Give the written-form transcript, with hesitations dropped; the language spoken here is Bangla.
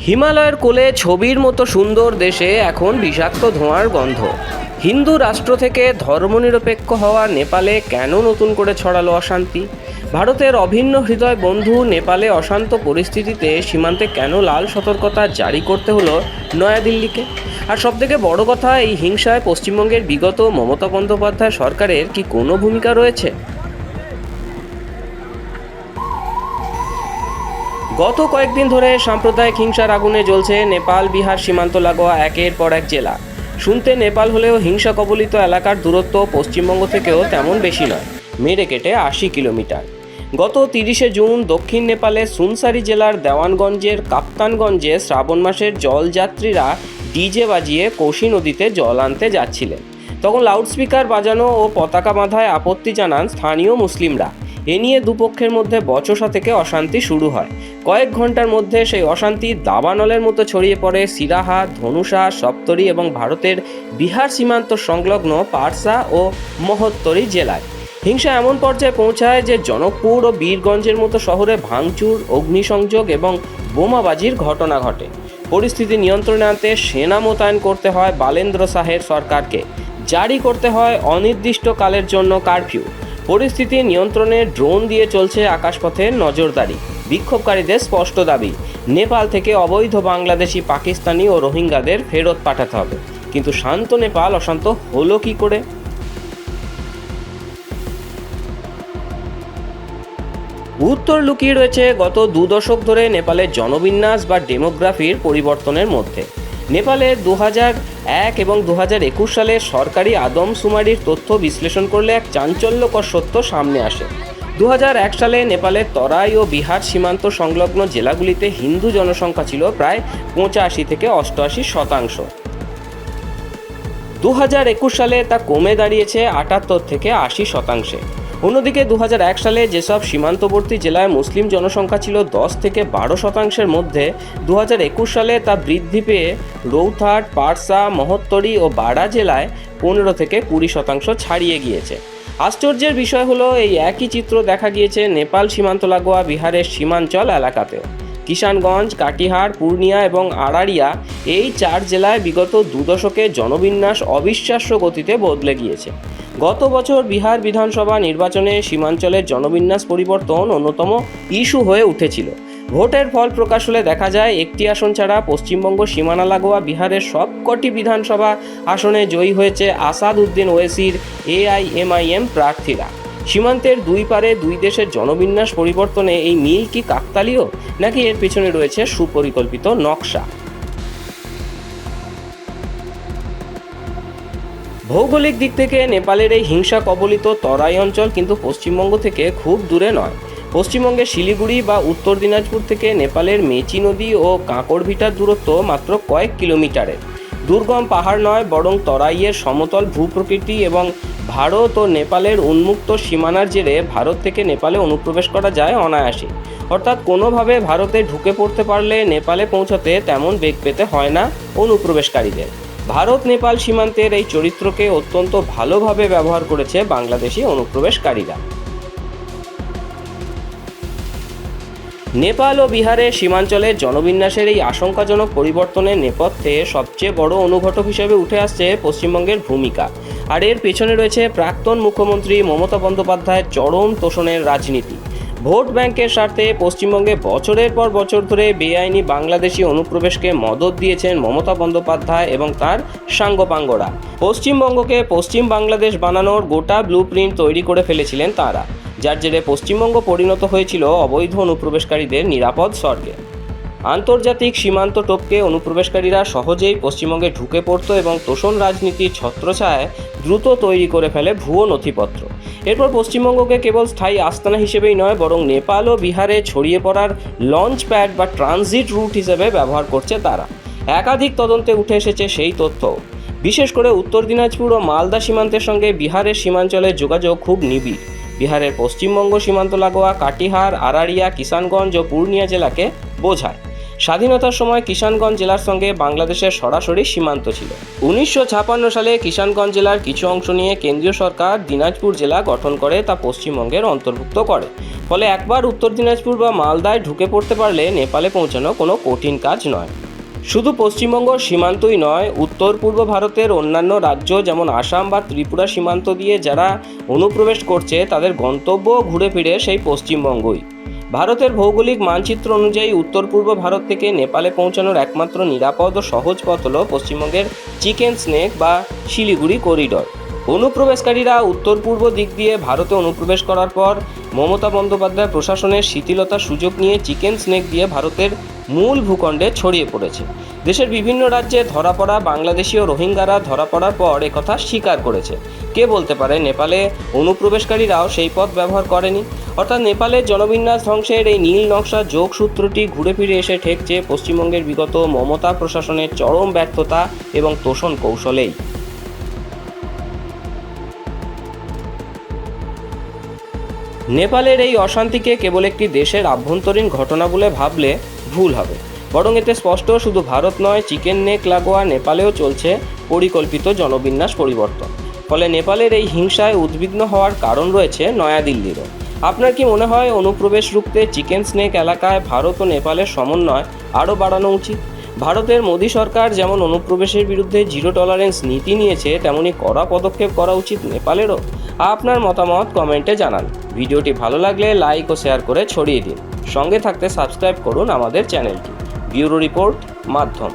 হিমালয়ের কোলে ছবির মতো সুন্দর দেশে এখন বিষাক্ত ধোঁয়ার গন্ধ। হিন্দু রাষ্ট্র থেকে ধর্মনিরপেক্ষ হওয়া নেপালে কেন নতুন করে ছড়ালো অশান্তি? ভারতের অভিন্ন হৃদয় বন্ধু নেপালে অশান্ত পরিস্থিতিতে সীমান্তে কেন লাল সতর্কতা জারি করতে হলো নয়াদিল্লিকে? আর সবথেকে বড় কথা, এই হিংসায় পশ্চিমবঙ্গের বিগত মমতা বন্দ্যোপাধ্যায় সরকারের কি কোনো ভূমিকা রয়েছে? গত কয়েকদিন ধরে সাম্প্রদায়িক হিংসার আগুনে জ্বলছে নেপাল বিহার সীমান্ত লাগোয়া একের পর এক জেলা। শুনতে নেপাল হলেও হিংসা কবলিত এলাকার দূরত্ব পশ্চিমবঙ্গ থেকেও তেমন বেশি নয়, মেরে কেটে ৮০ কিলোমিটার। গত ৩০শে জুন দক্ষিণ নেপালের সুনসারি জেলার দেওয়ানগঞ্জের কাপ্তানগঞ্জে শ্রাবণ মাসের জলযাত্রীরা ডিজে বাজিয়ে কোশি নদীতে জল আনতে যাচ্ছিলেন। তখন লাউডস্পিকার বাজানো ও পতাকা বাঁধায় আপত্তি জানান স্থানীয় মুসলিমরা। এ নিয়ে দুপক্ষের মধ্যে বচসা থেকে অশান্তি শুরু হয়। কয়েক ঘন্টার মধ্যে সেই অশান্তি দাবানলের মতো ছড়িয়ে পড়ে সিরাহা, ধনুষা, সপ্তরি এবং ভারতের বিহার সীমান্ত সংলগ্ন পারসা ও মহত্তরি জেলায়। হিংসা এমন পর্যায়ে পৌঁছায় যে জনকপুর ও বীরগঞ্জের মতো শহরে ভাঙচুর, অগ্নিসংযোগ এবং বোমাবাজির ঘটনা ঘটে। পরিস্থিতি নিয়ন্ত্রণে আনতে সেনা মোতায়েন করতে হয় বালেন্দ্র শাহের সরকারকে, জারি করতে হয় অনির্দিষ্টকালের জন্য কারফিউ। পরিস্থিতি নিয়ন্ত্রণে ড্রোন দিয়ে চলছে আকাশপথের নজরদারি। বিক্ষোভকারীদের স্পষ্ট দাবি, নেপাল থেকে অবৈধ বাংলাদেশি, পাকিস্তানি ও রোহিঙ্গাদের ফেরত পাঠাতে হবে। কিন্তু শান্ত নেপাল অশান্ত হলো কি করে? উত্তর লুকিয়ে রয়েছে গত ২ দশক ধরে নেপালের জনবিন্যাস বা ডেমোগ্রাফির পরিবর্তনের মধ্যে। নেপালে ২০০১ এবং ২০২১ সালে সরকারি আদমশুমারির তথ্য বিশ্লেষণ করলে এক চাঞ্চল্যকর সত্য সামনে আসে। ২০০১ সালে নেপালের তরাই ও বিহার সীমান্ত সংলগ্ন জেলাগুলিতে হিন্দু জনসংখ্যা ছিল প্রায় ৮৫ থেকে ৮৮%। ২০২১ সালে তা কমে দাঁড়িয়েছে ৭৮ থেকে ৮০%। অন্যদিকে ২০০১ সালে যেসব সীমান্তবর্তী জেলায় মুসলিম জনসংখ্যা ছিল ১০ থেকে ১২%-এর মধ্যে, ২০২১ সালে তা বৃদ্ধি পেয়ে রৌথাট, পারসা, মহত্তরি ও বাডা জেলায় ১৫ থেকে ২০% ছাড়িয়ে গিয়েছে। আশ্চর্যের বিষয় হলো, এই একই চিত্র দেখা গিয়েছে নেপাল সীমান্ত লাগোয়া বিহারের সীমাঞ্চল এলাকাতেও। কিষানগঞ্জ, কাটিহার, পূর্ণিয়া এবং আড়ারিয়া, এই ৪ জেলায় বিগত ২ দশকে জনবিন্যাস অবিশ্বাস্য গতিতে বদলে গিয়েছে। গত বছর বিহার বিধানসভা নির্বাচনে সীমাঞ্চলের জনবিন্যাস পরিবর্তন অন্যতম ইস্যু হয়ে উঠেছিল। ভোটের ফল প্রকাশ হলে দেখা যায়, একটি আসন ছাড়া পশ্চিমবঙ্গ সীমানা লাগোয়া বিহারের সবকটি বিধানসভা আসনে জয়ী হয়েছে আসাদ উদ্দিন ওয়েসির AIMIM প্রার্থীরা। সীমান্তের দুই পারে দুই দেশের জনবিন্যাস পরিবর্তনে এই মিল কি কাকতালীয়, নাকি এর পেছনে রয়েছে সুপরিকল্পিত নকশা? ভৌগোলিক দিক থেকে নেপালের এই হিংসা কবলিত তরাই অঞ্চল কিন্তু পশ্চিমবঙ্গ থেকে খুব দূরে নয়। পশ্চিমবঙ্গের শিলিগুড়ি বা উত্তর দিনাজপুর থেকে নেপালের মেচি নদী ও কাঁকড়ভিটার দূরত্ব মাত্র কয়েক কিলোমিটারের। দুর্গম পাহাড় নয়, বরং তরাইয়ের সমতল ভূপ্রকৃতি এবং ভারত ও নেপালের উন্মুক্ত সীমানার জেরে ভারত থেকে নেপালে অনুপ্রবেশ করা যায় অনায়াসে। অর্থাৎ কোনোভাবে ভারতে ঢুকে পড়তে পারলে নেপালে পৌঁছতে তেমন বেগ পেতে হয় না অনুপ্রবেশকারীদের। ভারত নেপাল সীমান্তের এই চরিত্রকে অত্যন্ত ভালোভাবে ব্যবহার করেছে বাংলাদেশি অনুপ্রবেশকারীরা। নেপাল ও বিহারের সীমাঞ্চলের জনবিন্যাসের এই আশঙ্কাজনক পরিবর্তনের নেপথ্যে সবচেয়ে বড় অনুঘটক হিসেবে উঠে আসছে পশ্চিমবঙ্গের ভূমিকা। আর এর পেছনে রয়েছে প্রাক্তন মুখ্যমন্ত্রী মমতা বন্দ্যোপাধ্যায়ের চরম তোষণের রাজনীতি। ভোট ব্যাংকের স্বার্থে পশ্চিমবঙ্গে বছরের পর বছর ধরে বেআইনি বাংলাদেশি অনুপ্রবেশকে মদদ দিয়েছেন মমতা বন্দ্যোপাধ্যায় এবং তার সাঙ্গপাঙ্গরা। পশ্চিমবঙ্গকে পশ্চিম বাংলাদেশ বানানোর গোটা ব্লুপ্রিন্ট তৈরি করে ফেলেছিলেন তারা, যার জেরে পশ্চিমবঙ্গ পরিণত হয়েছিল অবৈধ অনুপ্রবেশকারীদের নিরাপদ স্বর্গে। আন্তর্জাতিক সীমান্ত টপকে অনুপ্রবেশকারীরা সহজেই পশ্চিমবঙ্গে ঢুকে পড়ত এবং তোষণ রাজনীতির ছত্রছায়ায় দ্রুত তৈরি করে ফেলে ভুয়ো নথিপত্র। এরপর পশ্চিমবঙ্গকে কেবল স্থায়ী আস্তানা হিসেবেই নয়, বরং নেপাল ও বিহারে ছড়িয়ে পড়ার লঞ্চ প্যাড বা ট্রানজিট রুট হিসেবে ব্যবহার করছে তারা। একাধিক তদন্তে উঠে এসেছে সেই তথ্য। বিশেষ করে উত্তর দিনাজপুর ও মালদা সীমান্তের সঙ্গে বিহারের সীমাঞ্চলের যোগাযোগ খুব নিবিড়। বিহারের পশ্চিমবঙ্গ সীমান্ত লাগোয়া কাটিহার, আড়ারিয়া, কিষানগঞ্জ ও পূর্ণিয়া জেলাকে বোঝায়। স্বাধীনতার সময় কিষানগঞ্জ জেলার সঙ্গে বাংলাদেশের সরাসরি সীমান্ত ছিল। 1956 সালে কিষানগঞ্জ জেলার কিছু অংশ নিয়ে কেন্দ্রীয় সরকার দিনাজপুর জেলা গঠন করে তা পশ্চিমবঙ্গের অন্তর্ভুক্ত করে। ফলে একবার উত্তর দিনাজপুর বা মালদায় ঢুকে পড়তে পারলে নেপালে পৌঁছানো কোনো কঠিন কাজ নয়। শুধু পশ্চিমবঙ্গ সীমান্তই নয়, উত্তর পূর্ব ভারতের অন্যান্য রাজ্য যেমন আসাম বা ত্রিপুরা সীমান্ত দিয়ে যারা অনুপ্রবেশ করছে তাদের গন্তব্য ঘুরে ফিরে সেই পশ্চিমবঙ্গই। ভারতের ভৌগোলিক মানচিত্র অনুযায়ী উত্তর পূর্ব ভারত থেকে নেপালে পৌঁছানোর একমাত্র নিরাপদ ও সহজ পথ হল পশ্চিমবঙ্গের চিকেন স্নেক বা শিলিগুড়ি করিডর। অনুপ্রবেশকারীরা উত্তর পূর্ব দিক দিয়ে ভারতে অনুপ্রবেশ করার পর মমতা বন্দ্যোপাধ্যায় প্রশাসনের শিথিলতার সুযোগ নিয়ে চিকেন স্নেক দিয়ে ভারতের মূল ভূখণ্ডে ছড়িয়ে পড়েছে। দেশের বিভিন্ন রাজ্যে ধরা পড়া বাংলাদেশি ও রোহিঙ্গারা ধরা পড়ার পর একথা স্বীকার করেছে। কে বলতে পারে নেপালে অনুপ্রবেশকারীরাও সেই পথ ব্যবহার করেনি? অর্থাৎ নেপালের জনবিন্যাস ধ্বংসের এই নীল নকশা যোগসূত্রটি ঘুরে ফিরে এসে ঠেকছে পশ্চিমবঙ্গের বিগত মমতা প্রশাসনের চরম ব্যর্থতা এবং তোষণ কৌশলেই। নেপালের এই অশান্তিকে কেবল একটি দেশের আভ্যন্তরীণ ঘটনা বলে ভাবলে ভুল হবে। বরং এতে স্পষ্ট শুধু ভারত নয়, চিকেন নেক লাগোয়া নেপালেও চলছে পরিকল্পিত জনবিন্যাস পরিবর্তন। ফলে নেপালের এই হিংসায় উদ্বিগ্ন হওয়ার কারণ রয়েছে নয়াদিল্লিরও। আপনার কি মনে হয় অনুপ্রবেশ রুখতে চিকেন স্নেক এলাকায় ভারত ও নেপালের সমন্বয় আরও বাড়ানো উচিত? ভারতের মোদী সরকার যেমন অনুপ্রবেশের বিরুদ্ধে জিরো টলারেন্স নীতি নিয়েছে, তেমনি কড়া পদক্ষেপ করা উচিত নেপালেরও। আপনার মতামত কমেন্টে জানান। ভিডিওটি ভালো লাগলে লাইক ও শেয়ার করে ছড়িয়ে দিন। সঙ্গে থাকতে সাবস্ক্রাইব করুন আমাদের চ্যানেলটি। ব্যুরো রিপোর্ট, মাধ্যম।